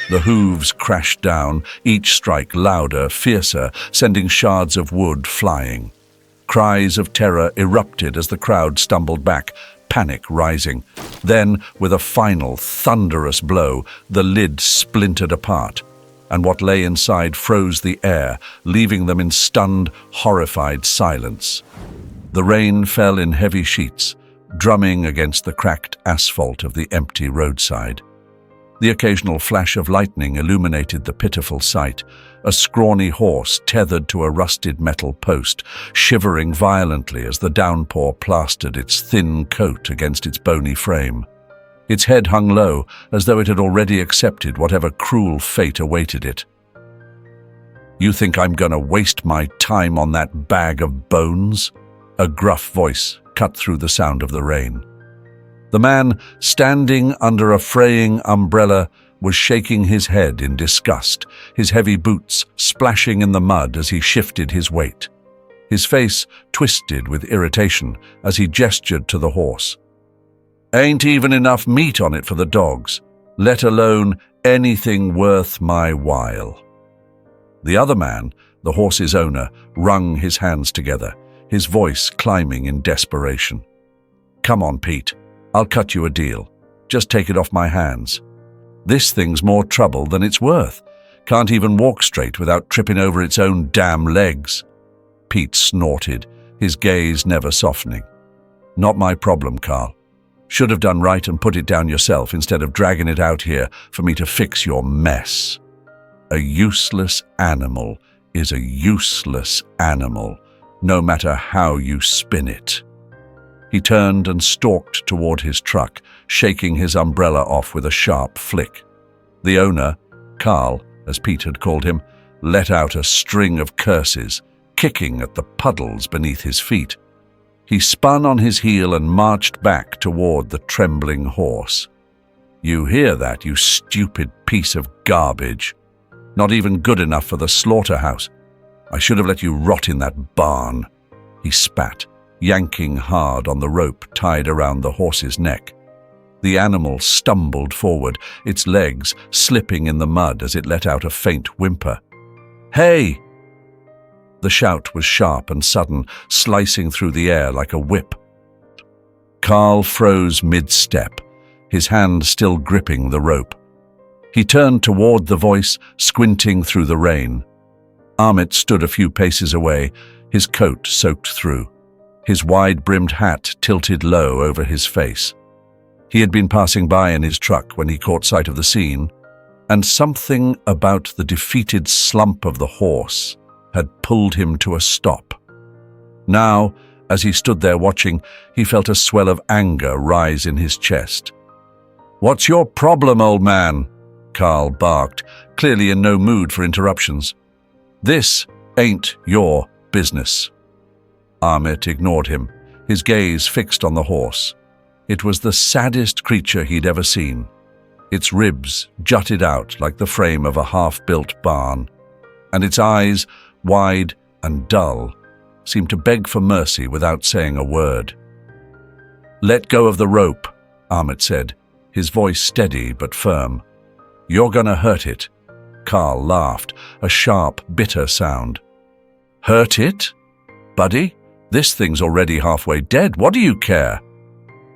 The hooves crashed down, each strike louder, fiercer, sending shards of wood flying. Cries of terror erupted as the crowd stumbled back, panic rising. Then, with a final, thunderous blow, the lid splintered apart, and what lay inside froze the air, leaving them in stunned, horrified silence. The rain fell in heavy sheets, drumming against the cracked asphalt of the empty roadside. The occasional flash of lightning illuminated the pitiful sight, a scrawny horse tethered to a rusted metal post, shivering violently as the downpour plastered its thin coat against its bony frame. Its head hung low, as though it had already accepted whatever cruel fate awaited it. "You think I'm gonna waste my time on that bag of bones?" A gruff voice cut through the sound of the rain. The man, standing under a fraying umbrella, was shaking his head in disgust, his heavy boots splashing in the mud as he shifted his weight. His face twisted with irritation as he gestured to the horse. "Ain't even enough meat on it for the dogs, let alone anything worth my while." The other man, the horse's owner, wrung his hands together, his voice climbing in desperation. "Come on, Pete. I'll cut you a deal. Just take it off my hands. This thing's more trouble than it's worth. Can't even walk straight without tripping over its own damn legs." Pete snorted, his gaze never softening. "Not my problem, Carl. Should have done right and put it down yourself instead of dragging it out here for me to fix your mess. A useless animal is a useless animal, no matter how you spin it." He turned and stalked toward his truck, shaking his umbrella off with a sharp flick. The owner, Carl, as Pete had called him, let out a string of curses, kicking at the puddles beneath his feet. He spun on his heel and marched back toward the trembling horse. "You hear that, you stupid piece of garbage? Not even good enough for the slaughterhouse. I should have let you rot in that barn." He spat, yanking hard on the rope tied around the horse's neck. The animal stumbled forward, its legs slipping in the mud as it let out a faint whimper. "Hey!" The shout was sharp and sudden, slicing through the air like a whip. Carl froze mid-step, his hand still gripping the rope. He turned toward the voice, squinting through the rain. Amit stood a few paces away, his coat soaked through, his wide-brimmed hat tilted low over his face. He had been passing by in his truck when he caught sight of the scene, and something about the defeated slump of the horse had pulled him to a stop. Now, as he stood there watching, he felt a swell of anger rise in his chest. "What's your problem, old man?" Carl barked, clearly in no mood for interruptions. "This ain't your business." Amit ignored him, his gaze fixed on the horse. It was the saddest creature he'd ever seen. Its ribs jutted out like the frame of a half-built barn, and its eyes, wide and dull, seemed to beg for mercy without saying a word. "Let go of the rope," Amit said, his voice steady but firm. "You're gonna hurt it." Carl laughed, a sharp, bitter sound. "Hurt it? Buddy, this thing's already halfway dead. What do you care?"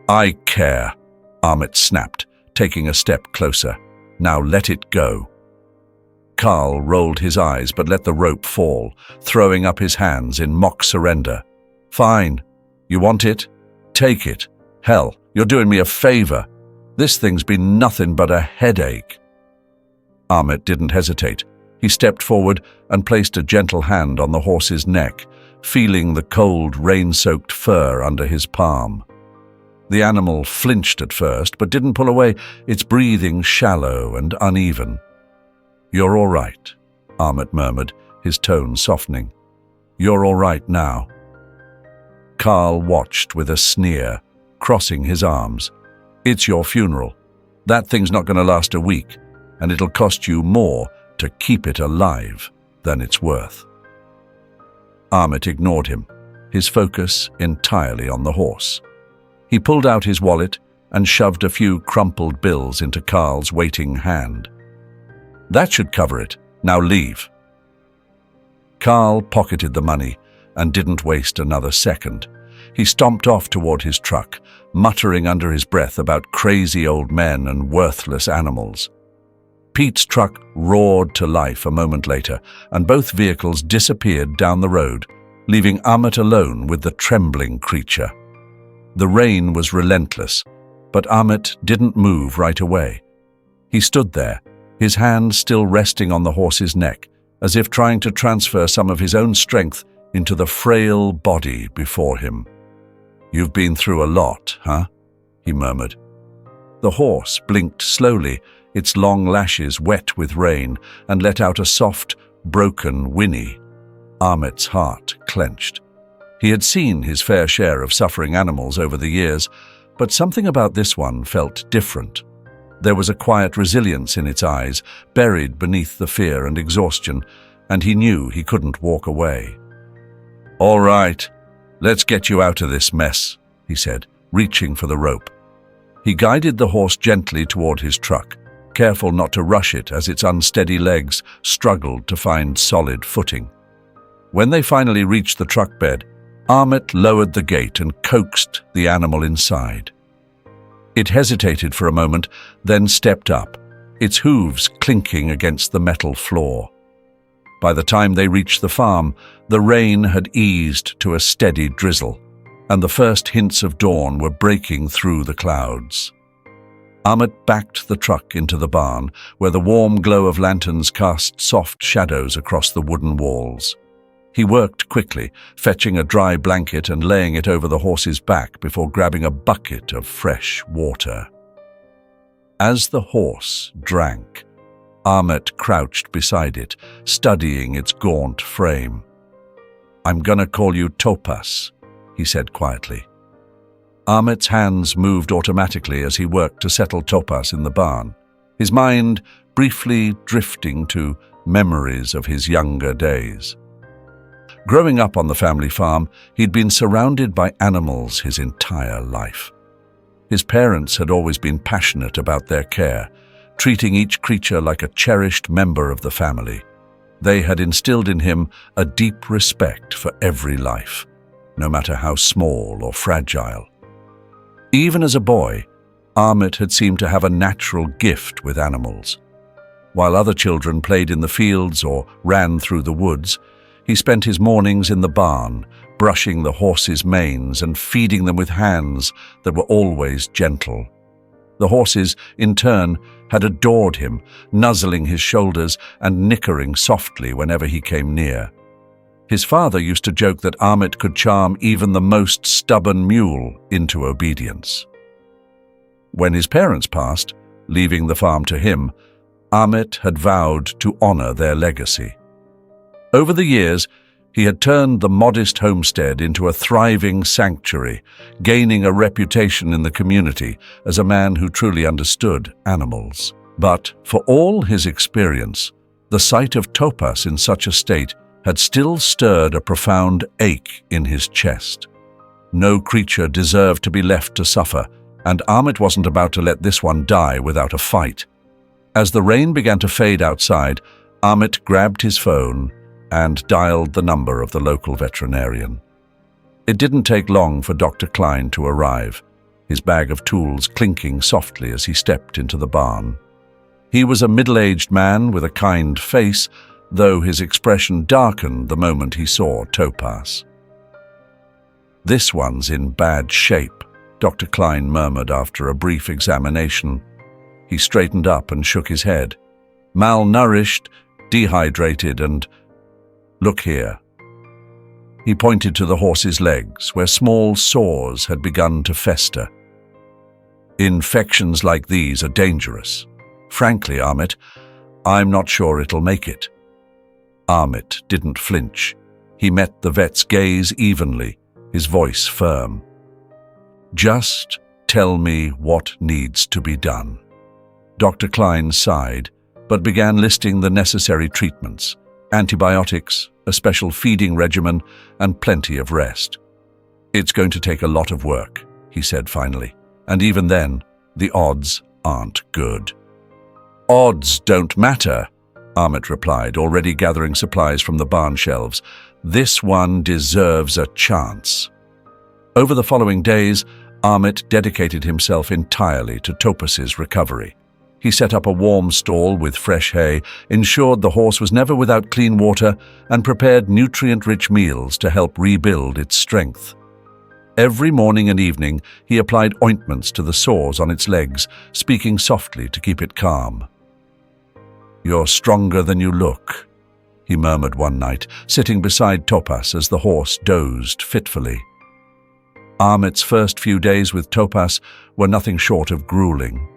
"I care," Amit snapped, taking a step closer. "Now let it go." Carl rolled his eyes but let the rope fall, throwing up his hands in mock surrender. "Fine. You want it? Take it. Hell, you're doing me a favor. This thing's been nothing but a headache." Amit didn't hesitate. He stepped forward and placed a gentle hand on the horse's neck, feeling the cold, rain-soaked fur under his palm. The animal flinched at first, but didn't pull away, its breathing shallow and uneven. "You're all right," Amit murmured, his tone softening. "You're all right now." Carl watched with a sneer, crossing his arms. "It's your funeral. That thing's not going to last a week, and it'll cost you more to keep it alive than it's worth." Amit ignored him, his focus entirely on the horse. He pulled out his wallet and shoved a few crumpled bills into Carl's waiting hand. That should cover it. Now leave." Carl pocketed the money and didn't waste another second. He stomped off toward his truck, muttering under his breath about crazy old men and worthless animals. Pete's truck roared to life a moment later, and both vehicles disappeared down the road, leaving Amit alone with the trembling creature. The rain was relentless, but Amit didn't move right away. He stood there, his hand still resting on the horse's neck, as if trying to transfer some of his own strength into the frail body before him. "You've been through a lot, huh?" he murmured. The horse blinked slowly, its long lashes wet with rain, and let out a soft, broken whinny. Amit's heart clenched. He had seen his fair share of suffering animals over the years, but something about this one felt different. There was a quiet resilience in its eyes, buried beneath the fear and exhaustion, and he knew he couldn't walk away. "All right, let's get you out of this mess," he said, reaching for the rope. He guided the horse gently toward his truck, careful not to rush it as its unsteady legs struggled to find solid footing. When they finally reached the truck bed, Amit lowered the gate and coaxed the animal inside. It hesitated for a moment, then stepped up, its hooves clinking against the metal floor. By the time they reached the farm, the rain had eased to a steady drizzle, and the first hints of dawn were breaking through the clouds. Amit backed the truck into the barn, where the warm glow of lanterns cast soft shadows across the wooden walls. He worked quickly, fetching a dry blanket and laying it over the horse's back before grabbing a bucket of fresh water. As the horse drank, Amit crouched beside it, studying its gaunt frame. "I'm gonna call you Topaz," he said quietly. Amit's hands moved automatically as he worked to settle Topaz in the barn, his mind briefly drifting to memories of his younger days. Growing up on the family farm, he'd been surrounded by animals his entire life. His parents had always been passionate about their care, treating each creature like a cherished member of the family. They had instilled in him a deep respect for every life, no matter how small or fragile. Even as a boy, Amit had seemed to have a natural gift with animals. While other children played in the fields or ran through the woods, he spent his mornings in the barn, brushing the horses' manes and feeding them with hands that were always gentle. The horses, in turn, had adored him, nuzzling his shoulders and nickering softly whenever he came near. His father used to joke that Amit could charm even the most stubborn mule into obedience. When his parents passed, leaving the farm to him, Amit had vowed to honor their legacy. Over the years, he had turned the modest homestead into a thriving sanctuary, gaining a reputation in the community as a man who truly understood animals. But for all his experience, the sight of Topaz in such a state had still stirred a profound ache in his chest. No creature deserved to be left to suffer, and Amit wasn't about to let this one die without a fight. As the rain began to fade outside, Amit grabbed his phone and dialed the number of the local veterinarian. It didn't take long for Dr. Klein to arrive, his bag of tools clinking softly as he stepped into the barn. He was a middle-aged man with a kind face, though his expression darkened the moment he saw Topaz. "This one's in bad shape," Dr. Klein murmured after a brief examination. He straightened up and shook his head. "Malnourished, dehydrated, and look here." He pointed to the horse's legs, where small sores had begun to fester. "Infections like these are dangerous. Frankly, Amit, I'm not sure it'll make it." Amit didn't flinch. He met the vet's gaze evenly, his voice firm. "Just tell me what needs to be done." Dr. Klein sighed, but began listing the necessary treatments: antibiotics, a special feeding regimen, and plenty of rest. "It's going to take a lot of work," he said finally, "and even then, the odds aren't good." "Odds don't matter," Amit replied, already gathering supplies from the barn shelves. "This one deserves a chance." Over the following days, Amit dedicated himself entirely to Topas's recovery. He set up a warm stall with fresh hay, ensured the horse was never without clean water, and prepared nutrient-rich meals to help rebuild its strength. Every morning and evening, he applied ointments to the sores on its legs, speaking softly to keep it calm. "You're stronger than you look," he murmured one night, sitting beside Topas as the horse dozed fitfully. Amit's first few days with Topas were nothing short of grueling.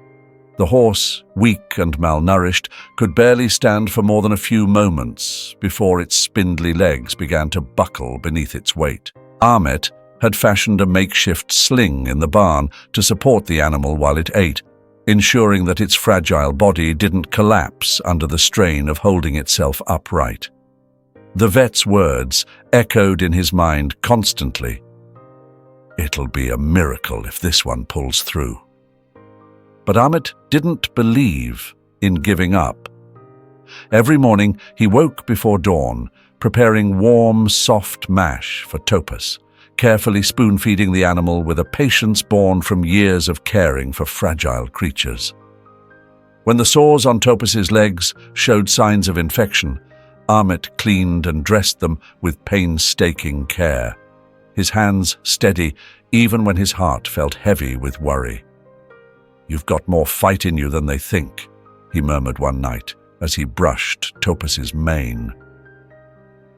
The horse, weak and malnourished, could barely stand for more than a few moments before its spindly legs began to buckle beneath its weight. Amit had fashioned a makeshift sling in the barn to support the animal while it ate, ensuring that its fragile body didn't collapse under the strain of holding itself upright. The vet's words echoed in his mind constantly. "It'll be a miracle if this one pulls through." But Amit didn't believe in giving up. Every morning he woke before dawn, preparing warm, soft mash for Topas, carefully spoon-feeding the animal with a patience born from years of caring for fragile creatures. When the sores on Topas's legs showed signs of infection, Amit cleaned and dressed them with painstaking care, his hands steady even when his heart felt heavy with worry. "You've got more fight in you than they think," he murmured one night as he brushed Topas's mane.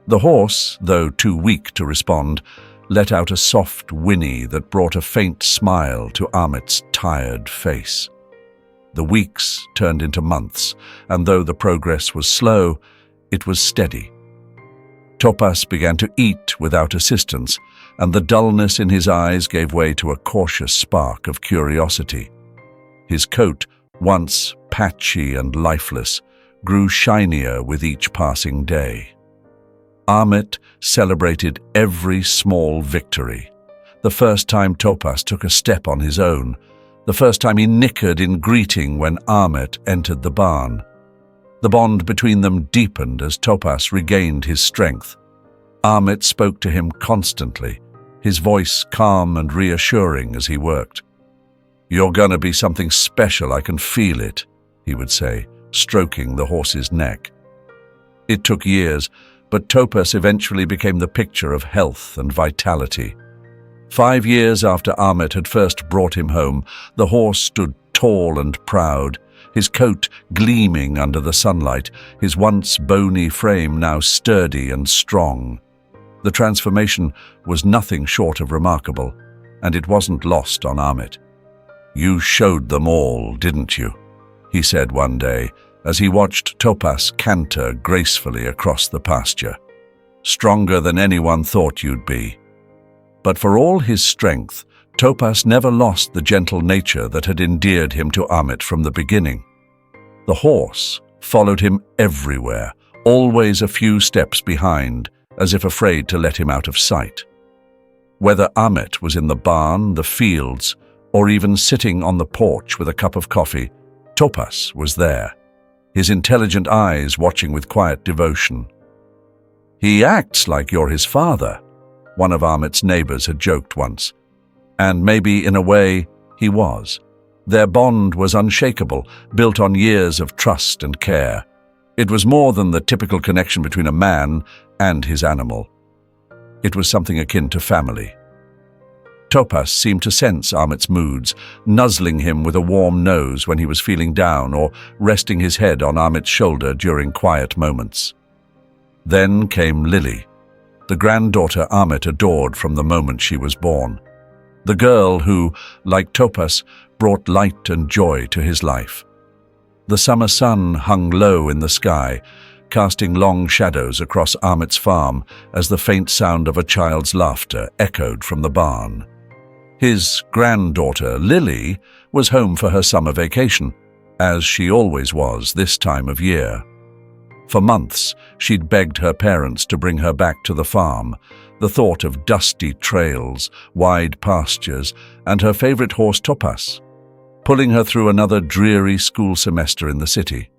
The horse, though too weak to respond, let out a soft whinny that brought a faint smile to Amit's tired face. The weeks turned into months, and though the progress was slow, it was steady. Topas began to eat without assistance, and the dullness in his eyes gave way to a cautious spark of curiosity. His coat, once patchy and lifeless, grew shinier with each passing day. Amit celebrated every small victory. The first time Topas took a step on his own, the first time he nickered in greeting when Amit entered the barn. The bond between them deepened as Topas regained his strength. Amit spoke to him constantly, his voice calm and reassuring as he worked. "You're gonna be something special, I can feel it," he would say, stroking the horse's neck. It took years, but Topas eventually became the picture of health and vitality. 5 years after Amit had first brought him home, the horse stood tall and proud, his coat gleaming under the sunlight, his once bony frame now sturdy and strong. The transformation was nothing short of remarkable, and it wasn't lost on Amit. "You showed them all, didn't you?" he said one day, as he watched Topas canter gracefully across the pasture. "Stronger than anyone thought you'd be." But for all his strength, Topas never lost the gentle nature that had endeared him to Amit from the beginning. The horse followed him everywhere, always a few steps behind, as if afraid to let him out of sight. Whether Amit was in the barn, the fields, or even sitting on the porch with a cup of coffee, Topas was there, his intelligent eyes watching with quiet devotion. "He acts like you're his father," one of Amit's neighbors had joked once. And maybe, in a way, he was. Their bond was unshakable, built on years of trust and care. It was more than the typical connection between a man and his animal. It was something akin to family. Topas seemed to sense Amit's moods, nuzzling him with a warm nose when he was feeling down or resting his head on Amit's shoulder during quiet moments. Then came Lily, the granddaughter Amit adored from the moment she was born. The girl who, like Topas, brought light and joy to his life. The summer sun hung low in the sky, casting long shadows across Amit's farm as the faint sound of a child's laughter echoed from the barn. His granddaughter, Lily, was home for her summer vacation, as she always was this time of year. For months, she'd begged her parents to bring her back to the farm, the thought of dusty trails, wide pastures, and her favorite horse Topas, pulling her through another dreary school semester in the city.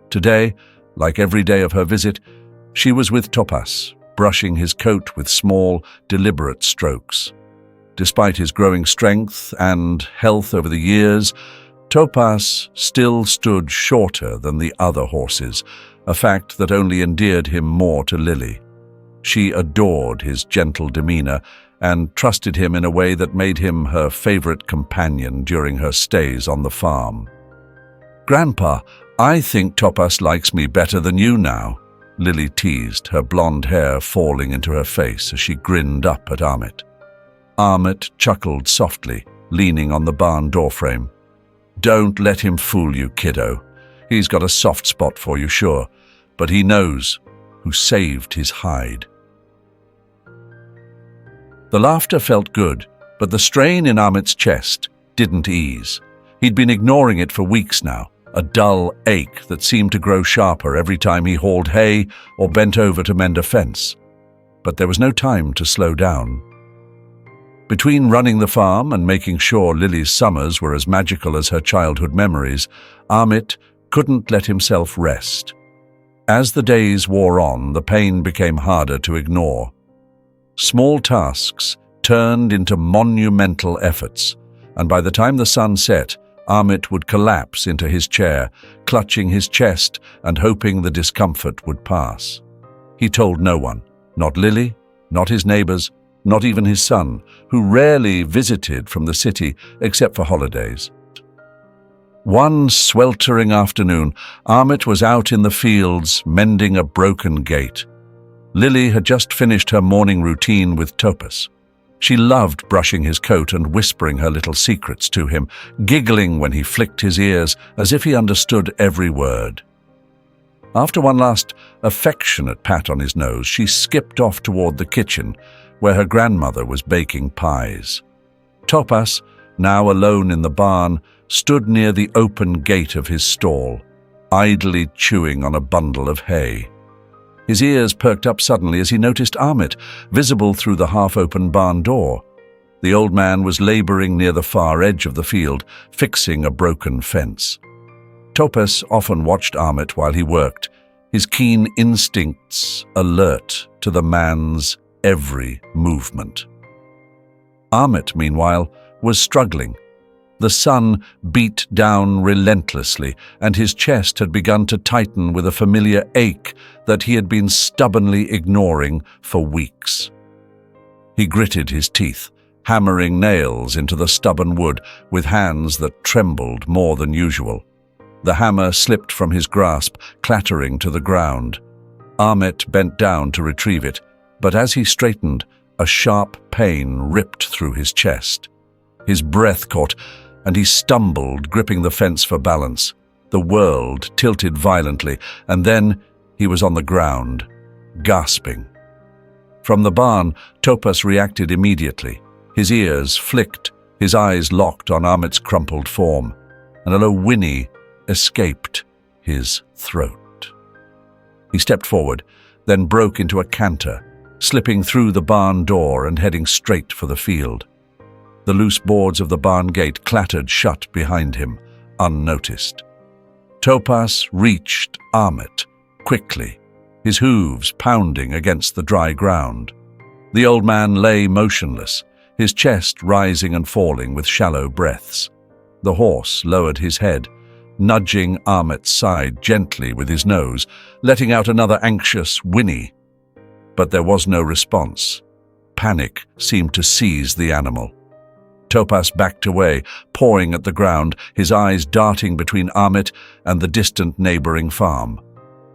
Today, Like every day of her visit, she was with Topaz, brushing his coat with small, deliberate strokes. Despite his growing strength and health over the years, Topaz still stood shorter than the other horses, a fact that only endeared him more to Lily. She adored his gentle demeanor and trusted him in a way that made him her favorite companion during her stays on the farm. "Grandpa, I think Topaz likes me better than you now," Lily teased, her blonde hair falling into her face as she grinned up at Amit. Amit chuckled softly, leaning on the barn doorframe. "Don't let him fool you, kiddo. He's got a soft spot for you, sure, but he knows who saved his hide." The laughter felt good, but the strain in Amit's chest didn't ease. He'd been ignoring it for weeks now, a dull ache that seemed to grow sharper every time he hauled hay or bent over to mend a fence. But there was no time to slow down. Between running the farm and making sure Lily's summers were as magical as her childhood memories, Amit couldn't let himself rest. As the days wore on, the pain became harder to ignore. Small tasks turned into monumental efforts, and by the time the sun set, Amit would collapse into his chair, clutching his chest and hoping the discomfort would pass. He told no one, not Lily, not his neighbors, not even his son, who rarely visited from the city except for holidays. One sweltering afternoon, Amit was out in the fields mending a broken gate. Lily had just finished her morning routine with Topaz. She loved brushing his coat and whispering her little secrets to him, giggling when he flicked his ears as if he understood every word. After one last affectionate pat on his nose, she skipped off toward the kitchen, where her grandmother was baking pies. Topaz, now alone in the barn, stood near the open gate of his stall, idly chewing on a bundle of hay. His ears perked up suddenly as he noticed Amit, visible through the half-open barn door. The old man was laboring near the far edge of the field, fixing a broken fence. Topaz often watched Amit while he worked, his keen instincts alert to the man's every movement. Amit, meanwhile, was struggling. The sun beat down relentlessly, and his chest had begun to tighten with a familiar ache that he had been stubbornly ignoring for weeks. He gritted his teeth, hammering nails into the stubborn wood with hands that trembled more than usual. The hammer slipped from his grasp, clattering to the ground. Amit bent down to retrieve it, but as he straightened, a sharp pain ripped through his chest. His breath caught, and he stumbled, gripping the fence for balance. The world tilted violently, and then he was on the ground, gasping. From the barn, Topaz reacted immediately. His ears flicked, his eyes locked on Amit's crumpled form, and a low whinny escaped his throat. He stepped forward, then broke into a canter, slipping through the barn door and heading straight for the field. The loose boards of the barn gate clattered shut behind him, unnoticed. Topaz reached Amit quickly, his hooves pounding against the dry ground. The old man lay motionless, his chest rising and falling with shallow breaths. The horse lowered his head, nudging Amit's side gently with his nose, letting out another anxious whinny. But there was no response. Panic seemed to seize the animal. Topaz backed away, pawing at the ground, his eyes darting between Amit and the distant neighboring farm.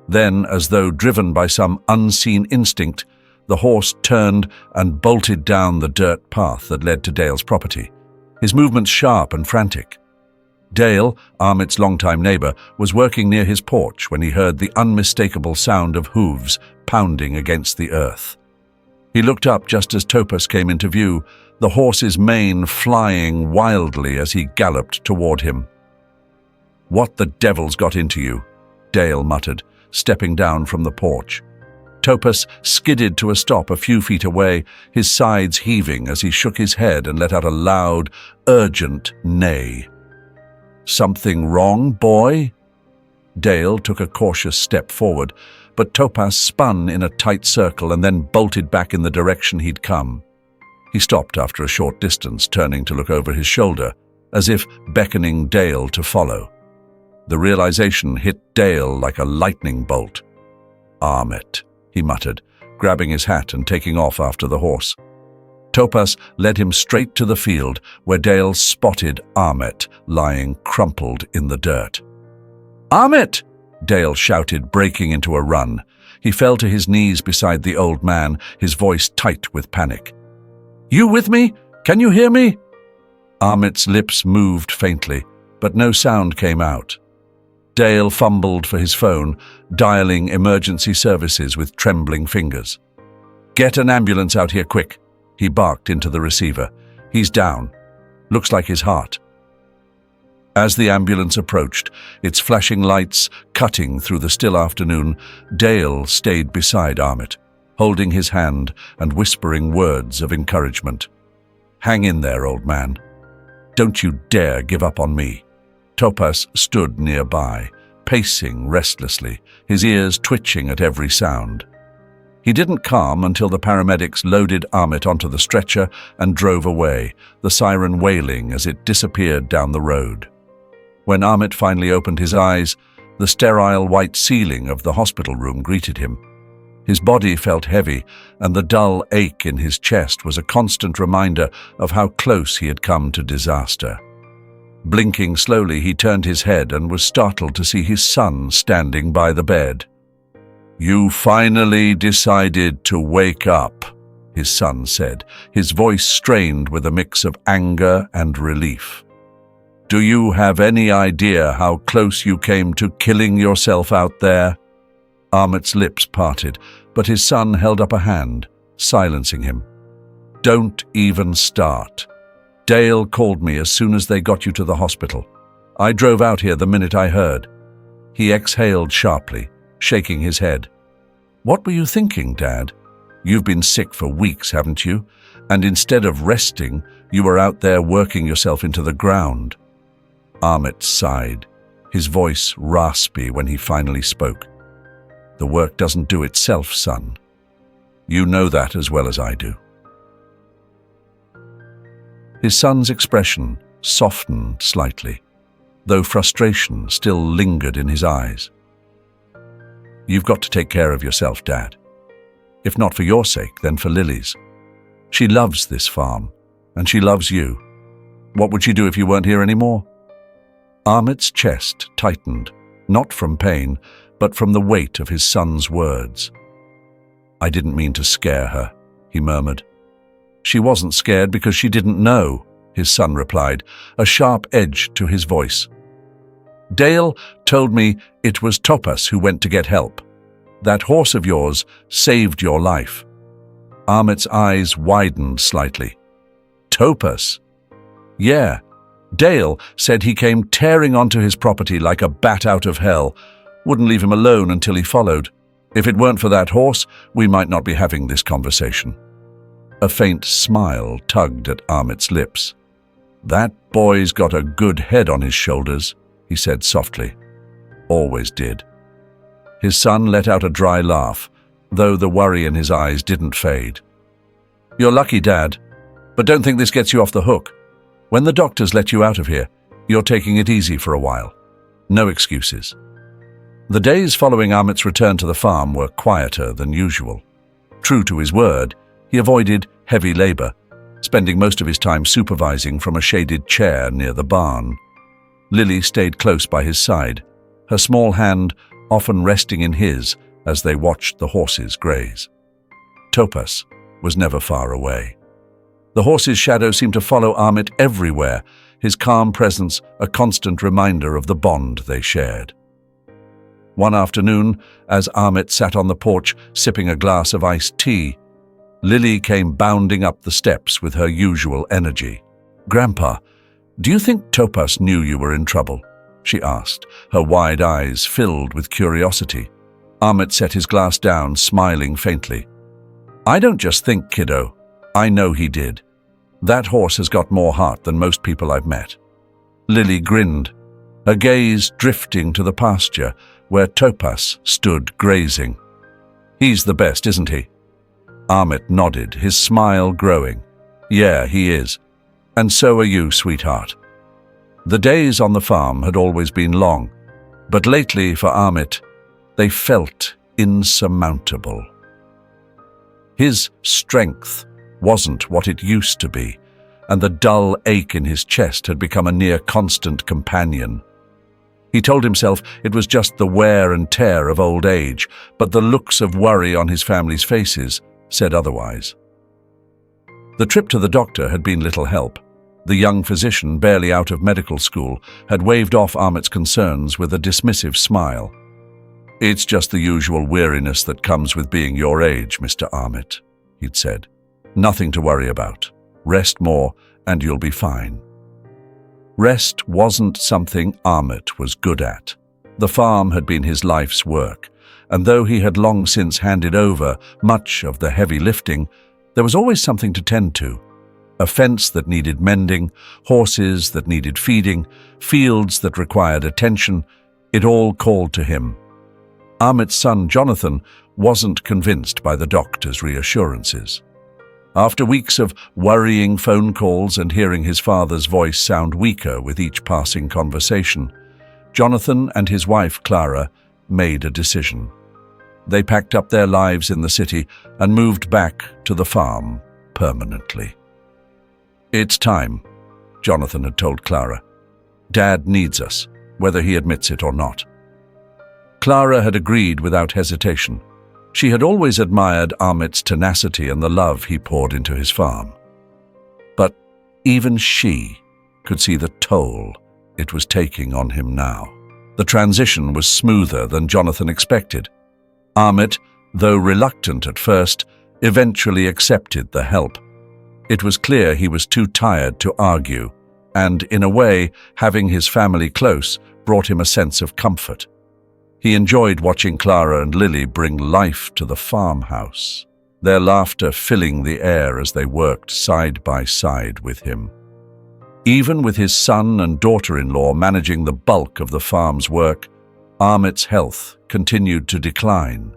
Then, as though driven by some unseen instinct, the horse turned and bolted down the dirt path that led to Dale's property, his movements sharp and frantic. Dale, Amit's longtime neighbor, was working near his porch when he heard the unmistakable sound of hooves pounding against the earth. He looked up just as Topaz came into view, the horse's mane flying wildly as he galloped toward him. "What the devil's got into you?" Dale muttered, stepping down from the porch. Topaz skidded to a stop a few feet away, his sides heaving as he shook his head and let out a loud, urgent neigh. "Something wrong, boy?" Dale took a cautious step forward, but Topaz spun in a tight circle and then bolted back in the direction he'd come. He stopped after a short distance, turning to look over his shoulder, as if beckoning Dale to follow. The realization hit Dale like a lightning bolt. "Armit," he muttered, grabbing his hat and taking off after the horse. Topaz led him straight to the field, where Dale spotted Armit lying crumpled in the dirt. "Armit!" Dale shouted, breaking into a run. He fell to his knees beside the old man, his voice tight with panic. "You with me? Can you hear me?" Armit's lips moved faintly, but no sound came out. Dale fumbled for his phone, dialing emergency services with trembling fingers. "Get an ambulance out here quick," he barked into the receiver. "He's down. Looks like his heart." As the ambulance approached, its flashing lights cutting through the still afternoon, Dale stayed beside Armit, holding his hand and whispering words of encouragement. "Hang in there, old man. Don't you dare give up on me." Topaz stood nearby, pacing restlessly, his ears twitching at every sound. He didn't calm until the paramedics loaded Armit onto the stretcher and drove away, the siren wailing as it disappeared down the road. When Armit finally opened his eyes, the sterile white ceiling of the hospital room greeted him. His body felt heavy, and the dull ache in his chest was a constant reminder of how close he had come to disaster. Blinking slowly, he turned his head and was startled to see his son standing by the bed. "You finally decided to wake up," his son said, his voice strained with a mix of anger and relief. "Do you have any idea how close you came to killing yourself out there?" Armit's lips parted, but his son held up a hand, silencing him. "Don't even start. Dale called me as soon as they got you to the hospital. I drove out here the minute I heard." He exhaled sharply, shaking his head. "What were you thinking, Dad? You've been sick for weeks, haven't you? And instead of resting, you were out there working yourself into the ground." Armit sighed, his voice raspy when he finally spoke. "The work doesn't do itself, son. You know that as well as I do." His son's expression softened slightly, though frustration still lingered in his eyes. "You've got to take care of yourself, Dad. If not for your sake, then for Lily's. She loves this farm, and she loves you. What would she do if you weren't here anymore?" Armit's chest tightened, not from pain, but from the weight of his son's words. "I didn't mean to scare her," he murmured. "She wasn't scared because she didn't know," his son replied, a sharp edge to his voice. "Dale told me it was Topaz who went to get help. That horse of yours saved your life." Armit's eyes widened slightly. "Topaz?" "Yeah. Dale said he came tearing onto his property like a bat out of hell. Wouldn't leave him alone until he followed. If it weren't for that horse, we might not be having this conversation." A faint smile tugged at Armit's lips. "That boy's got a good head on his shoulders," he said softly. "Always did." His son let out a dry laugh, though the worry in his eyes didn't fade. "You're lucky, Dad, but don't think this gets you off the hook. When the doctors let you out of here, you're taking it easy for a while. No excuses." The days following Armit's return to the farm were quieter than usual. True to his word, he avoided heavy labor, spending most of his time supervising from a shaded chair near the barn. Lily stayed close by his side, her small hand often resting in his as they watched the horses graze. Topaz was never far away. The horse's shadow seemed to follow Armit everywhere, his calm presence a constant reminder of the bond they shared. One afternoon, as Armit sat on the porch sipping a glass of iced tea, Lily came bounding up the steps with her usual energy. "Grandpa, do you think Topaz knew you were in trouble?" she asked, her wide eyes filled with curiosity. Armit set his glass down, smiling faintly. "I don't just think, kiddo. I know he did. That horse has got more heart than most people I've met." Lily grinned. her gaze drifting to the pasture where Topaz stood grazing. "He's the best, isn't he?" Amit nodded, his smile growing. "Yeah, he is. And so are you, sweetheart." The days on the farm had always been long, but lately for Amit, they felt insurmountable. His strength wasn't what it used to be, and the dull ache in his chest had become a near-constant companion. He told himself it was just the wear and tear of old age, but the looks of worry on his family's faces said otherwise. The trip to the doctor had been little help. The young physician, barely out of medical school, had waved off Amit's concerns with a dismissive smile. "It's just the usual weariness that comes with being your age, Mr. Amit," he'd said. "Nothing to worry about. Rest more and you'll be fine." Rest wasn't something Amit was good at. The farm had been his life's work, and though he had long since handed over much of the heavy lifting, there was always something to tend to. A fence that needed mending, horses that needed feeding, fields that required attention, it all called to him. Amit's son Jonathan wasn't convinced by the doctor's reassurances. After weeks of worrying phone calls and hearing his father's voice sound weaker with each passing conversation, Jonathan and his wife Clara made a decision. They packed up their lives in the city and moved back to the farm permanently. "It's time," Jonathan had told Clara. "Dad needs us, whether he admits it or not." Clara had agreed without hesitation. She had always admired Amit's tenacity and the love he poured into his farm. But even she could see the toll it was taking on him now. The transition was smoother than Jonathan expected. Amit, though reluctant at first, eventually accepted the help. It was clear he was too tired to argue, and in a way, having his family close brought him a sense of comfort. He enjoyed watching Clara and Lily bring life to the farmhouse, their laughter filling the air as they worked side by side with him. Even with his son and daughter-in-law managing the bulk of the farm's work, Amit's health continued to decline.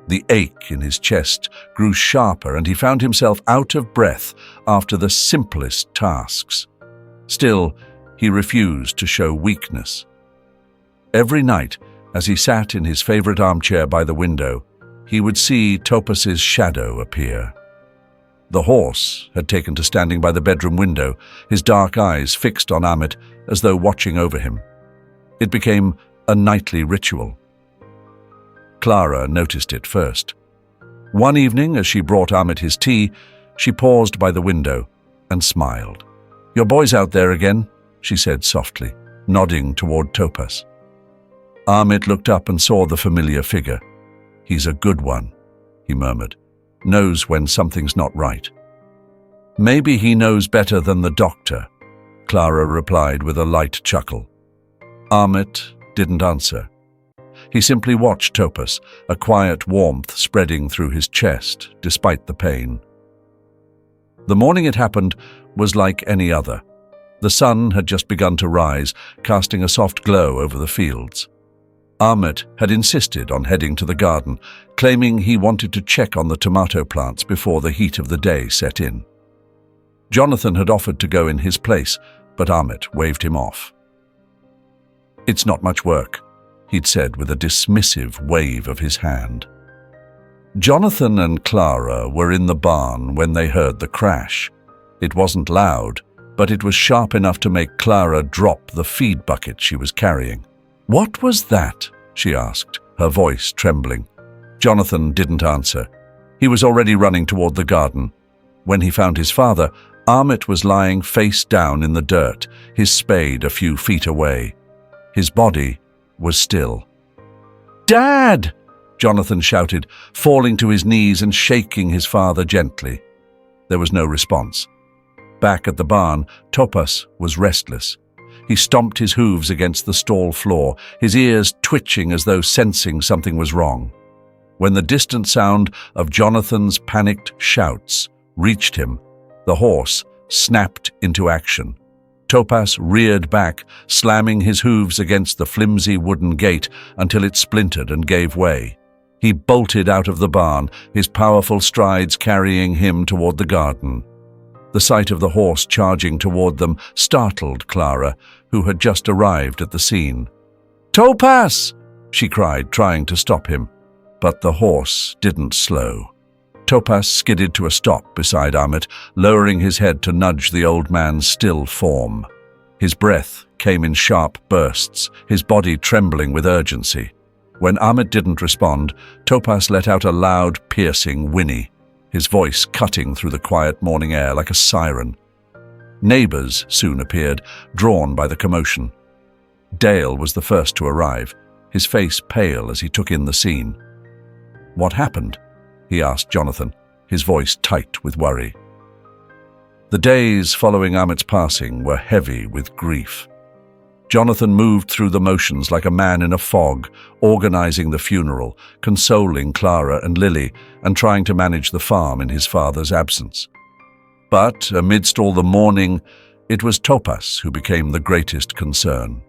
The ache in his chest grew sharper and he found himself out of breath after the simplest tasks. Still, he refused to show weakness. Every night, as he sat in his favorite armchair by the window, he would see Topaz's shadow appear. The horse had taken to standing by the bedroom window, his dark eyes fixed on Amit as though watching over him. It became a nightly ritual. Clara noticed it first. One evening, as she brought Amit his tea, she paused by the window and smiled. "Your boy's out there again," she said softly, nodding toward Topaz. Amit looked up and saw the familiar figure. "He's a good one," he murmured. "Knows when something's not right." "Maybe he knows better than the doctor," Clara replied with a light chuckle. Amit didn't answer. He simply watched Topaz, a quiet warmth spreading through his chest, despite the pain. The morning it happened was like any other. The sun had just begun to rise, casting a soft glow over the fields. Amit had insisted on heading to the garden, claiming he wanted to check on the tomato plants before the heat of the day set in. Jonathan had offered to go in his place, but Amit waved him off. "It's not much work," he'd said with a dismissive wave of his hand. Jonathan and Clara were in the barn when they heard the crash. It wasn't loud, but it was sharp enough to make Clara drop the feed bucket she was carrying. "What was that?" she asked, her voice trembling. Jonathan didn't answer. He was already running toward the garden. When he found his father, Amit was lying face down in the dirt, his spade a few feet away. His body was still. "Dad!" Jonathan shouted, falling to his knees and shaking his father gently. There was no response. Back at the barn, Topaz was restless. He stomped his hooves against the stall floor, his ears twitching as though sensing something was wrong. When the distant sound of Jonathan's panicked shouts reached him, the horse snapped into action. Topaz reared back, slamming his hooves against the flimsy wooden gate until it splintered and gave way. He bolted out of the barn, his powerful strides carrying him toward the garden. The sight of the horse charging toward them startled Clara, who had just arrived at the scene. "Topaz!" she cried, trying to stop him. But the horse didn't slow. Topaz skidded to a stop beside Amit, lowering his head to nudge the old man's still form. His breath came in sharp bursts, his body trembling with urgency. When Amit didn't respond, Topaz let out a loud, piercing whinny, his voice cutting through the quiet morning air like a siren. Neighbors soon appeared, drawn by the commotion. Dale was the first to arrive, his face pale as he took in the scene. "What happened?" he asked Jonathan, his voice tight with worry. The days following Amit's passing were heavy with grief. Jonathan moved through the motions like a man in a fog, organizing the funeral, consoling Clara and Lily, and trying to manage the farm in his father's absence. But amidst all the mourning, it was Topaz who became the greatest concern.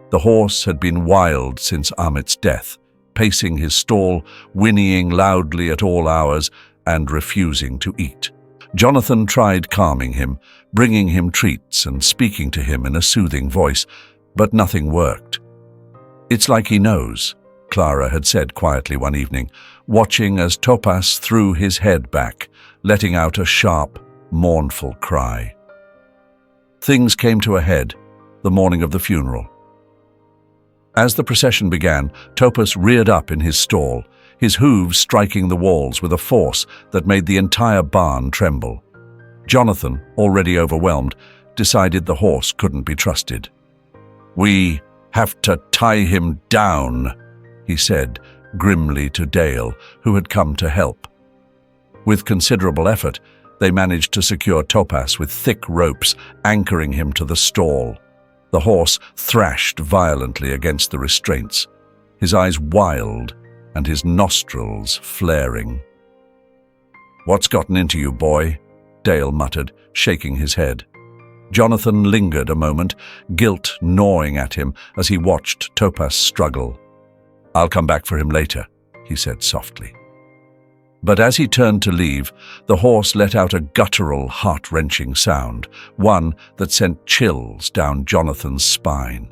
The horse had been wild since Amit's death, pacing his stall, whinnying loudly at all hours, and refusing to eat. Jonathan tried calming him, bringing him treats and speaking to him in a soothing voice, but nothing worked. "It's like he knows," Clara had said quietly one evening, watching as Topaz threw his head back, letting out a sharp, mournful cry. Things came to a head the morning of the funeral. As the procession began, Topaz reared up in his stall, his hooves striking the walls with a force that made the entire barn tremble. Jonathan, already overwhelmed, decided the horse couldn't be trusted. "We have to tie him down," he said grimly to Dale, who had come to help. With considerable effort, they managed to secure Topaz with thick ropes, anchoring him to the stall. The horse thrashed violently against the restraints, his eyes wild and his nostrils flaring. "What's gotten into you, boy?" Dale muttered, shaking his head. Jonathan lingered a moment, guilt gnawing at him as he watched Topaz struggle. "I'll come back for him later," he said softly. But as he turned to leave, the horse let out a guttural, heart-wrenching sound, one that sent chills down Jonathan's spine.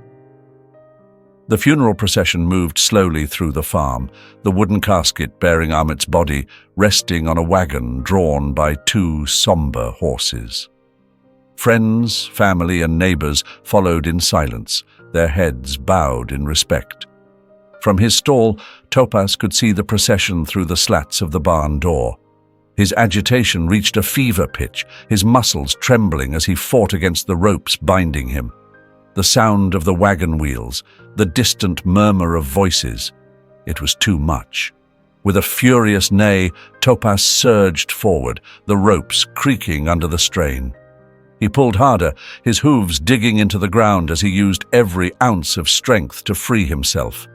The funeral procession moved slowly through the farm, the wooden casket bearing Amit's body resting on a wagon drawn by two somber horses. Friends, family, and neighbors followed in silence, their heads bowed in respect. From his stall, Topaz could see the procession through the slats of the barn door. His agitation reached a fever pitch, his muscles trembling as he fought against the ropes binding him. The sound of the wagon wheels, the distant murmur of voices. It was too much. With a furious neigh, Topaz surged forward, the ropes creaking under the strain. He pulled harder, his hooves digging into the ground as he used every ounce of strength to free himself.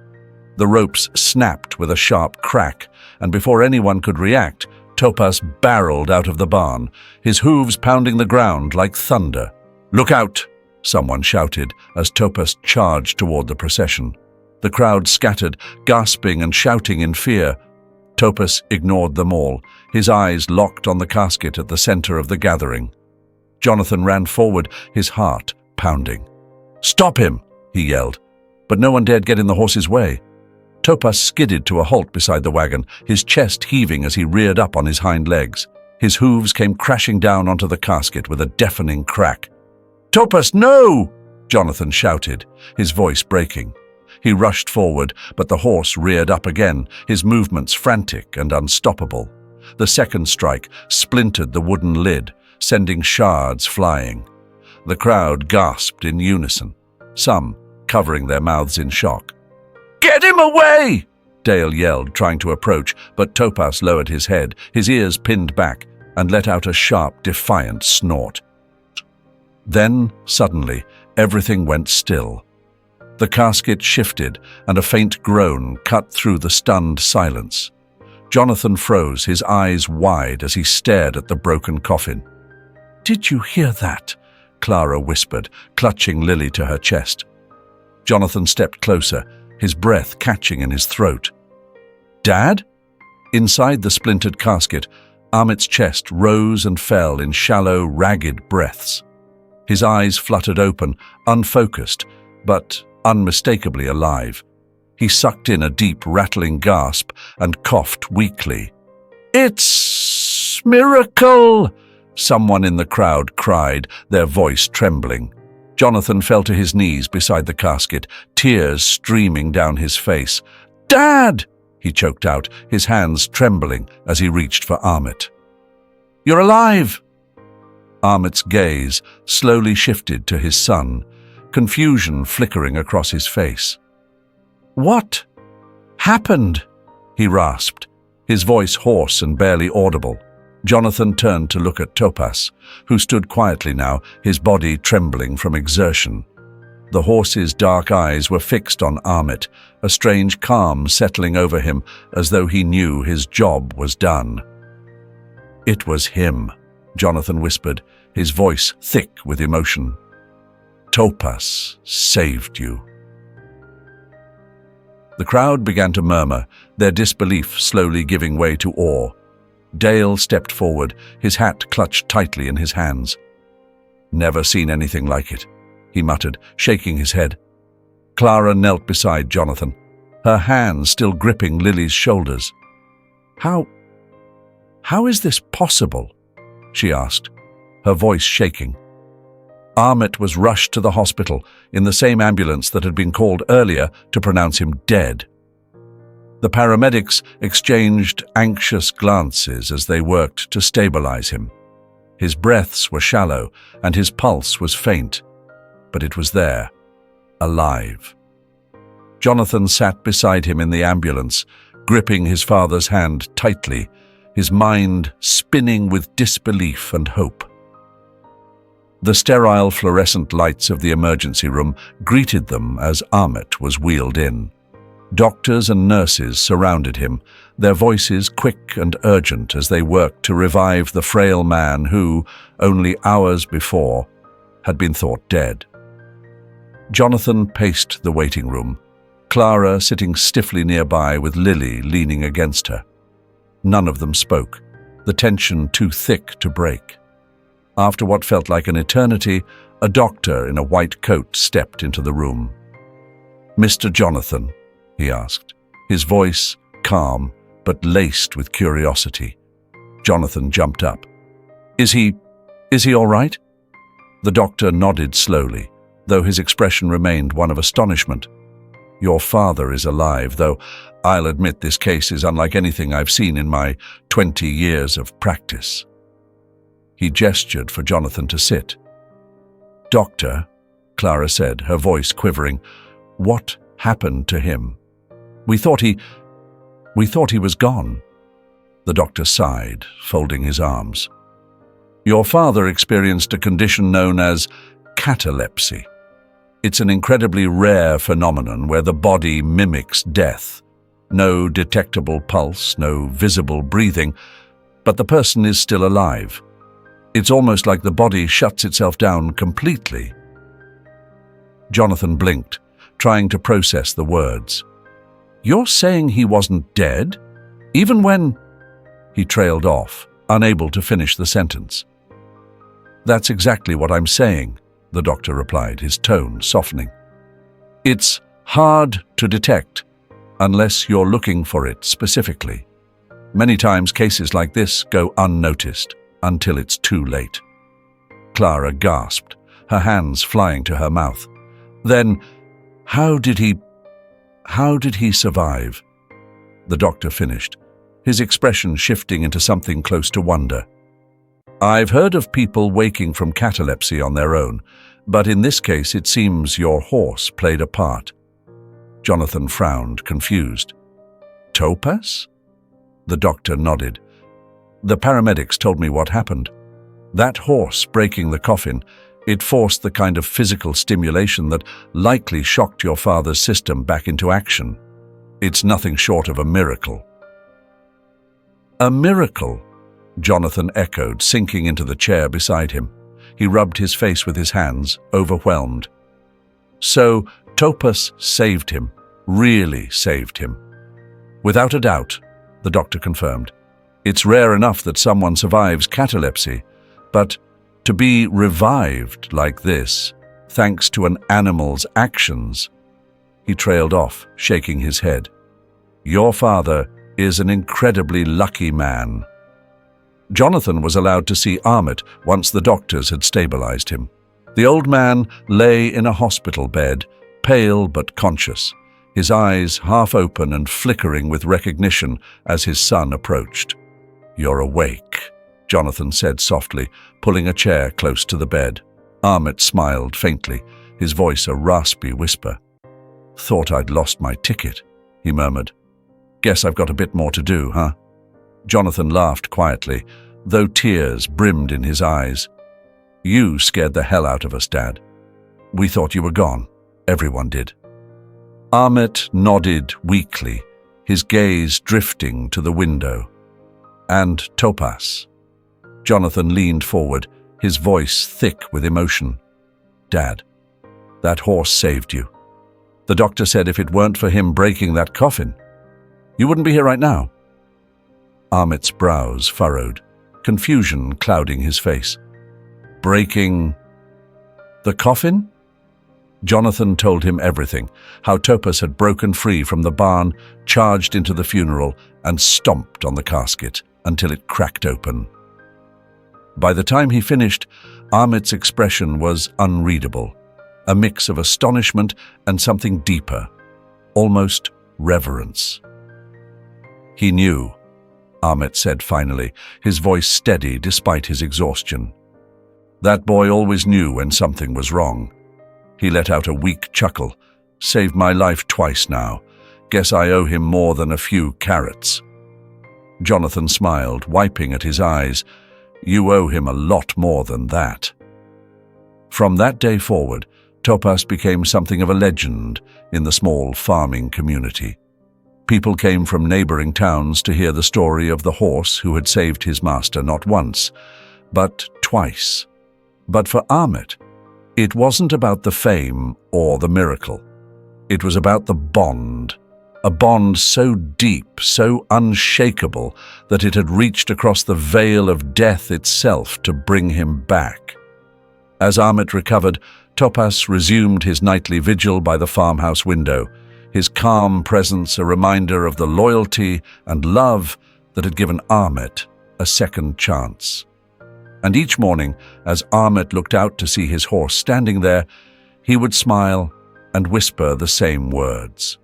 The ropes snapped with a sharp crack, and before anyone could react, Topaz barreled out of the barn, his hooves pounding the ground like thunder. "Look out!" someone shouted as Topaz charged toward the procession. The crowd scattered, gasping and shouting in fear. Topaz ignored them all, his eyes locked on the casket at the center of the gathering. Jonathan ran forward, his heart pounding. "Stop him!" he yelled, but no one dared get in the horse's way. Topaz skidded to a halt beside the wagon, his chest heaving as he reared up on his hind legs. His hooves came crashing down onto the casket with a deafening crack. "Topaz, no!" Jonathan shouted, his voice breaking. He rushed forward, but the horse reared up again, his movements frantic and unstoppable. The second strike splintered the wooden lid, sending shards flying. The crowd gasped in unison, some covering their mouths in shock. "Get him away!" Dale yelled, trying to approach, but Topaz lowered his head, his ears pinned back, and let out a sharp, defiant snort. Then, suddenly, everything went still. The casket shifted, and a faint groan cut through the stunned silence. Jonathan froze, his eyes wide as he stared at the broken coffin. "Did you hear that?" Clara whispered, clutching Lily to her chest. Jonathan stepped closer, his breath catching in his throat. "Dad?" Inside the splintered casket, Amit's chest rose and fell in shallow, ragged breaths. His eyes fluttered open, unfocused, but unmistakably alive. He sucked in a deep, rattling gasp and coughed weakly. "It's miracle!" Someone in the crowd cried, their voice trembling. Jonathan fell to his knees beside the casket, tears streaming down his face. "Dad!" he choked out, his hands trembling as he reached for Amit. "You're alive!" Amit's gaze slowly shifted to his son, confusion flickering across his face. "What happened?" he rasped, his voice hoarse and barely audible. Jonathan turned to look at Topaz, who stood quietly now, his body trembling from exertion. The horse's dark eyes were fixed on Amit, a strange calm settling over him as though he knew his job was done. "It was him," Jonathan whispered, his voice thick with emotion. "Topaz saved you." The crowd began to murmur, their disbelief slowly giving way to awe. Dale stepped forward, his hat clutched tightly in his hands. "Never seen anything like it," he muttered, shaking his head. Clara knelt beside Jonathan, her hands still gripping Lily's shoulders. How is this possible?" she asked, her voice shaking. Amit was rushed to the hospital in the same ambulance that had been called earlier to pronounce him dead. The paramedics exchanged anxious glances as they worked to stabilize him. His breaths were shallow and his pulse was faint, but it was there, alive. Jonathan sat beside him in the ambulance, gripping his father's hand tightly, his mind spinning with disbelief and hope. The sterile fluorescent lights of the emergency room greeted them as Amit was wheeled in. Doctors and nurses surrounded him, their voices quick and urgent as they worked to revive the frail man who, only hours before, had been thought dead. Jonathan paced the waiting room, Clara sitting stiffly nearby with Lily leaning against her. None of them spoke, the tension too thick to break. After what felt like an eternity, a doctor in a white coat stepped into the room. "Mr. Jonathan?" he asked, his voice calm but laced with curiosity. Jonathan jumped up. Is he all right?" The doctor nodded slowly, though his expression remained one of astonishment. "Your father is alive, though I'll admit this case is unlike anything I've seen in my 20 years of practice." He gestured for Jonathan to sit. "Doctor," Clara said, her voice quivering, "what happened to him? We thought he was gone." The doctor sighed, folding his arms. "Your father experienced a condition known as catalepsy. It's an incredibly rare phenomenon where the body mimics death. No detectable pulse, no visible breathing, but the person is still alive. It's almost like the body shuts itself down completely." Jonathan blinked, trying to process the words. "You're saying he wasn't dead? Even when—" He trailed off, unable to finish the sentence. "That's exactly what I'm saying," the doctor replied, his tone softening. "It's hard to detect unless you're looking for it specifically. Many times cases like this go unnoticed until it's too late." Clara gasped, her hands flying to her mouth. "Then, how did he survive?" The doctor finished, his expression shifting into something close to wonder. "I've heard of people waking from catalepsy on their own, but in this case it seems your horse played a part." Jonathan frowned, confused. "Topaz?" The doctor nodded. "The paramedics told me what happened. That horse breaking the coffin, it forced the kind of physical stimulation that likely shocked your father's system back into action. It's nothing short of a miracle." "A miracle?" Jonathan echoed, sinking into the chair beside him. He rubbed his face with his hands, overwhelmed. So, Topas saved him, really saved him. Without a doubt, the doctor confirmed. It's rare enough that someone survives catalepsy, but to be revived like this, thanks to an animal's actions. He trailed off, shaking his head. Your father is an incredibly lucky man. Jonathan was allowed to see Ahmet once the doctors had stabilized him. The old man lay in a hospital bed, pale but conscious, his eyes half open and flickering with recognition as his son approached. You're awake, Jonathan said softly, pulling a chair close to the bed. Ahmet smiled faintly, his voice a raspy whisper. Thought I'd lost my ticket, he murmured. Guess I've got a bit more to do, huh? Jonathan laughed quietly, though tears brimmed in his eyes. You scared the hell out of us, Dad. We thought you were gone. Everyone did. Ahmet nodded weakly, his gaze drifting to the window. And Topas. Jonathan leaned forward, his voice thick with emotion. Dad, that horse saved you. The doctor said if it weren't for him breaking that coffin, you wouldn't be here right now. Ahmet's brows furrowed, confusion clouding his face. Breaking the coffin? Jonathan told him everything, how Topas had broken free from the barn, charged into the funeral, and stomped on the casket until it cracked open. By the time he finished, Ahmet's expression was unreadable, a mix of astonishment and something deeper, almost reverence. He knew, Ahmet said finally, his voice steady despite his exhaustion. That boy always knew when something was wrong. He let out a weak chuckle. Saved my life twice now. Guess I owe him more than a few carrots. Jonathan smiled, wiping at his eyes. You owe him a lot more than that. From that day forward, Topas became something of a legend in the small farming community. People came from neighboring towns to hear the story of the horse who had saved his master not once, but twice. But for Ahmet, it wasn't about the fame or the miracle. It was about the bond, a bond so deep, so unshakable, that it had reached across the veil of death itself to bring him back. As Ahmet recovered, Topas resumed his nightly vigil by the farmhouse window, his calm presence a reminder of the loyalty and love that had given Ahmet a second chance. And each morning, as Ahmet looked out to see his horse standing there, he would smile and whisper the same words.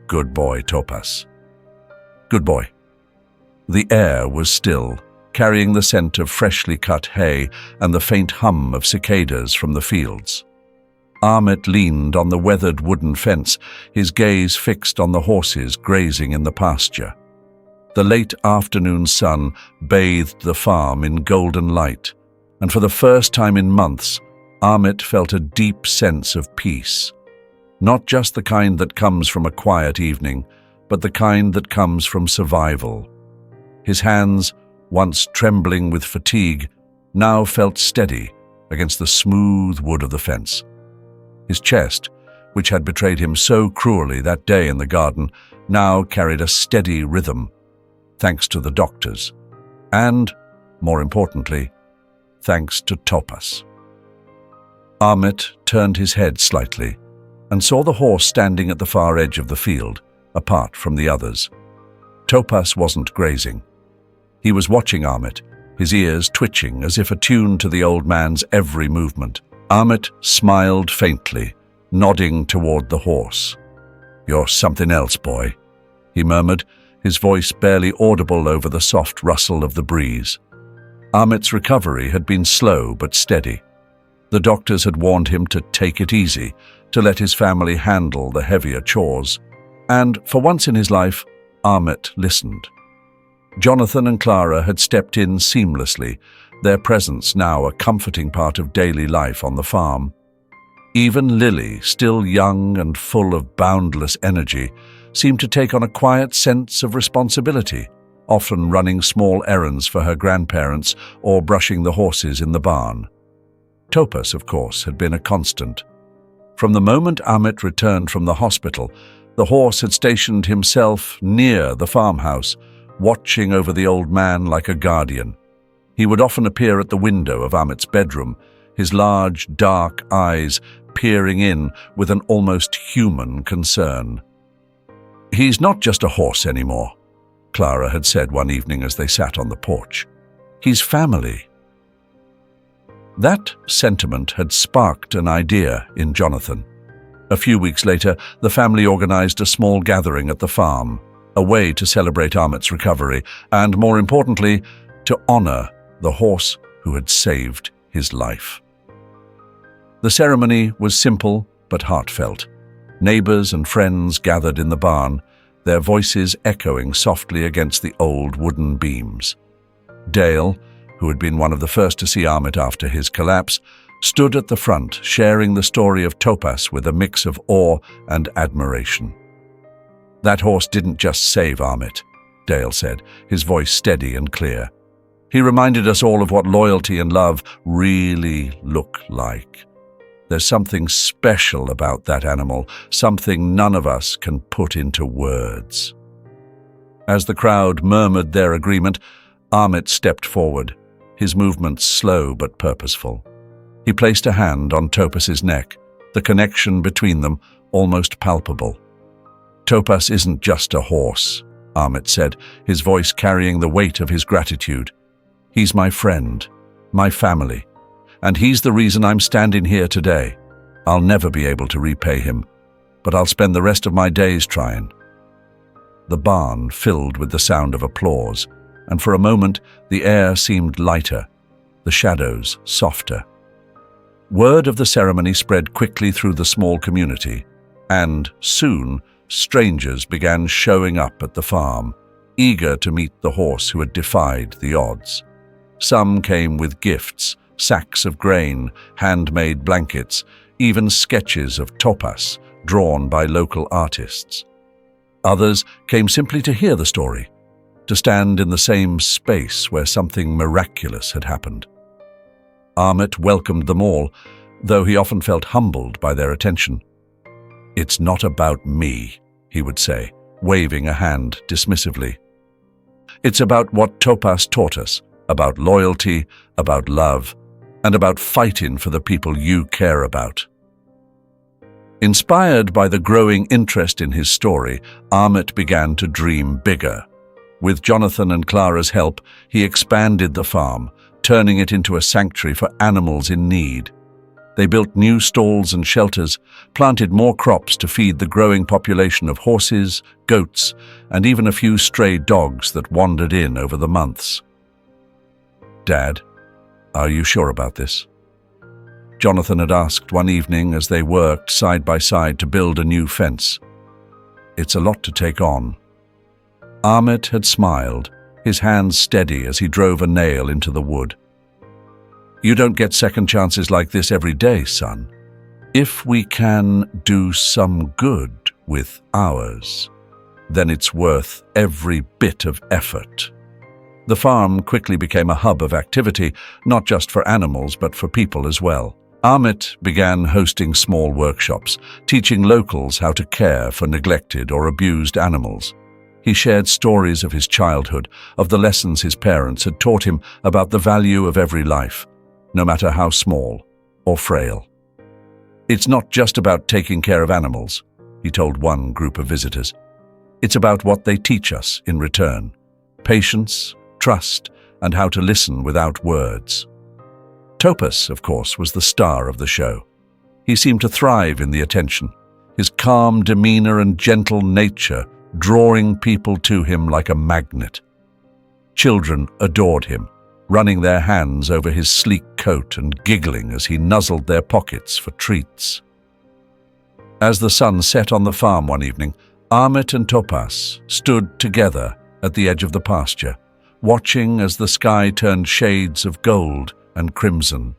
Good boy, Topas. Good boy. The air was still, carrying the scent of freshly cut hay and the faint hum of cicadas from the fields. Ahmet leaned on the weathered wooden fence, his gaze fixed on the horses grazing in the pasture. The late afternoon sun bathed the farm in golden light, and for the first time in months, Ahmet felt a deep sense of peace. Not just the kind that comes from a quiet evening, but the kind that comes from survival. His hands, once trembling with fatigue, now felt steady against the smooth wood of the fence. His chest, which had betrayed him so cruelly that day in the garden, now carried a steady rhythm, thanks to the doctors, and, more importantly, thanks to Topas. Ahmet turned his head slightly and saw the horse standing at the far edge of the field, apart from the others. Topas wasn't grazing. He was watching Ahmet, his ears twitching as if attuned to the old man's every movement. Ahmet smiled faintly, nodding toward the horse. You're something else, boy, he murmured, his voice barely audible over the soft rustle of the breeze. Ahmet's recovery had been slow but steady. The doctors had warned him to take it easy, to let his family handle the heavier chores. And, for once in his life, Ahmet listened. Jonathan and Clara had stepped in seamlessly, their presence now a comforting part of daily life on the farm. Even Lily, still young and full of boundless energy, seemed to take on a quiet sense of responsibility, often running small errands for her grandparents or brushing the horses in the barn. Topaz, of course, had been a constant. From the moment Amit returned from the hospital, the horse had stationed himself near the farmhouse, watching over the old man like a guardian. He would often appear at the window of Amit's bedroom, his large, dark eyes peering in with an almost human concern. "He's not just a horse anymore," Clara had said one evening as they sat on the porch. "He's family." That sentiment had sparked an idea in Jonathan. A few weeks later, the family organized a small gathering at the farm, a way to celebrate Amit's recovery and, more importantly, to honor the horse who had saved his life. The ceremony was simple but heartfelt. Neighbors and friends gathered in the barn, their voices echoing softly against the old wooden beams. Dale, who had been one of the first to see Amit after his collapse, stood at the front, sharing the story of Topaz with a mix of awe and admiration. "That horse didn't just save Amit," Dale said, his voice steady and clear. "He reminded us all of what loyalty and love really look like. There's something special about that animal, something none of us can put into words." As the crowd murmured their agreement, Amit stepped forward, his movements slow but purposeful. He placed a hand on Topaz's neck, the connection between them almost palpable. "Topaz isn't just a horse," Amit said, his voice carrying the weight of his gratitude. "He's my friend, my family, and he's the reason I'm standing here today. I'll never be able to repay him, but I'll spend the rest of my days trying." The barn filled with the sound of applause, and for a moment the air seemed lighter, the shadows softer. Word of the ceremony spread quickly through the small community, and soon strangers began showing up at the farm, eager to meet the horse who had defied the odds. Some came with gifts, sacks of grain, handmade blankets, even sketches of Topaz drawn by local artists. Others came simply to hear the story, to stand in the same space where something miraculous had happened. Amit welcomed them all, though he often felt humbled by their attention. "It's not about me," he would say, waving a hand dismissively. "It's about what Topaz taught us, about loyalty, about love, and about fighting for the people you care about." Inspired by the growing interest in his story, Amit began to dream bigger. With Jonathan and Clara's help, he expanded the farm, turning it into a sanctuary for animals in need. They built new stalls and shelters, planted more crops to feed the growing population of horses, goats, and even a few stray dogs that wandered in over the months. "Dad, are you sure about this?" Jonathan had asked one evening as they worked side by side to build a new fence. "It's a lot to take on." Amit had smiled, his hands steady as he drove a nail into the wood. "You don't get second chances like this every day, son. If we can do some good with ours, then it's worth every bit of effort." The farm quickly became a hub of activity, not just for animals but for people as well. Amit began hosting small workshops, teaching locals how to care for neglected or abused animals. He shared stories of his childhood, of the lessons his parents had taught him about the value of every life, no matter how small or frail. "It's not just about taking care of animals," he told one group of visitors. "It's about what they teach us in return: patience, trust, and how to listen without words." Topaz, of course, was the star of the show. He seemed to thrive in the attention, his calm demeanor and gentle nature drawing people to him like a magnet. Children adored him, running their hands over his sleek coat and giggling as he nuzzled their pockets for treats. As the sun set on the farm one evening, Amit and Topaz stood together at the edge of the pasture, watching as the sky turned shades of gold and crimson.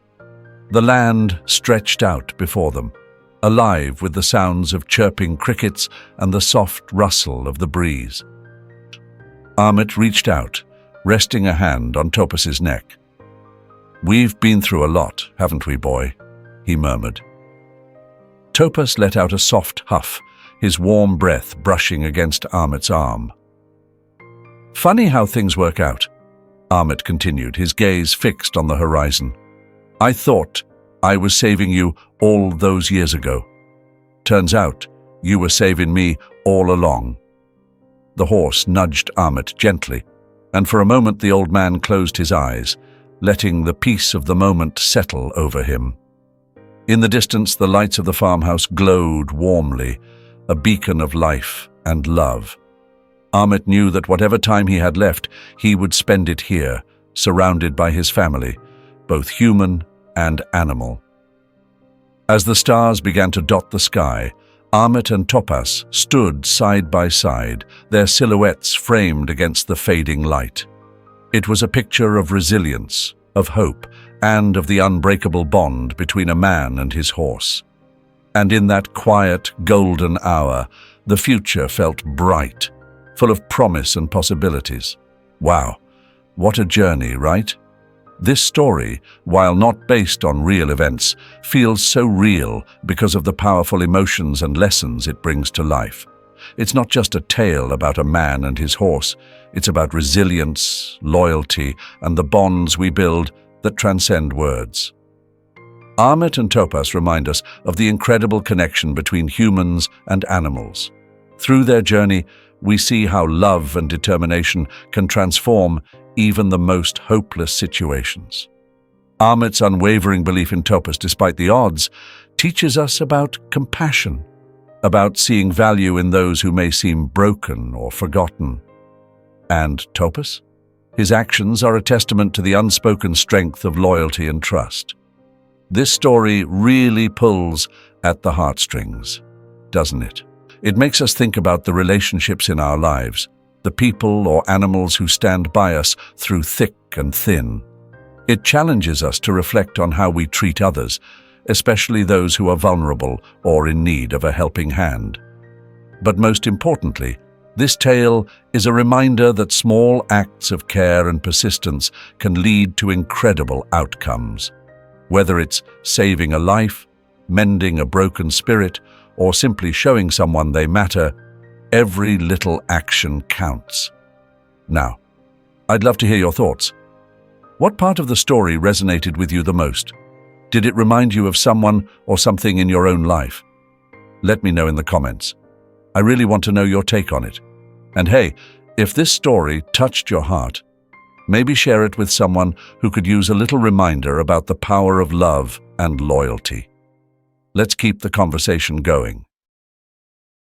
The land stretched out before them, alive with the sounds of chirping crickets and the soft rustle of the breeze. Amit reached out, resting a hand on Topaz's neck. "We've been through a lot, haven't we, boy?" he murmured. Topaz let out a soft huff, his warm breath brushing against Amit's arm. "Funny how things work out," Amit continued, his gaze fixed on the horizon. "I thought I was saving you all those years ago. Turns out you were saving me all along." The horse nudged Amit gently, and for a moment the old man closed his eyes, letting the peace of the moment settle over him. In the distance, the lights of the farmhouse glowed warmly, a beacon of life and love. Amit knew that whatever time he had left, he would spend it here, surrounded by his family, both human and animal. As the stars began to dot the sky, Amit and Topaz stood side by side, their silhouettes framed against the fading light. It was a picture of resilience, of hope, and of the unbreakable bond between a man and his horse. And in that quiet, golden hour, the future felt bright, full of promise and possibilities. Wow, what a journey, right? This story, while not based on real events, feels so real because of the powerful emotions and lessons it brings to life. It's not just a tale about a man and his horse. It's about resilience, loyalty, and the bonds we build that transcend words. Amit and Topaz remind us of the incredible connection between humans and animals. Through their journey, we see how love and determination can transform even the most hopeless situations. Amit's unwavering belief in Topaz despite the odds teaches us about compassion, about seeing value in those who may seem broken or forgotten. And Topaz? His actions are a testament to the unspoken strength of loyalty and trust. This story really pulls at the heartstrings, doesn't it? It makes us think about the relationships in our lives, the people or animals who stand by us through thick and thin. It challenges us to reflect on how we treat others, especially those who are vulnerable or in need of a helping hand. But most importantly, this tale is a reminder that small acts of care and persistence can lead to incredible outcomes. Whether it's saving a life, mending a broken spirit, or simply showing someone they matter, every little action counts. Now, I'd love to hear your thoughts. What part of the story resonated with you the most? Did it remind you of someone or something in your own life? Let me know in the comments. I really want to know your take on it. And hey, if this story touched your heart, maybe share it with someone who could use a little reminder about the power of love and loyalty. Let's keep the conversation going.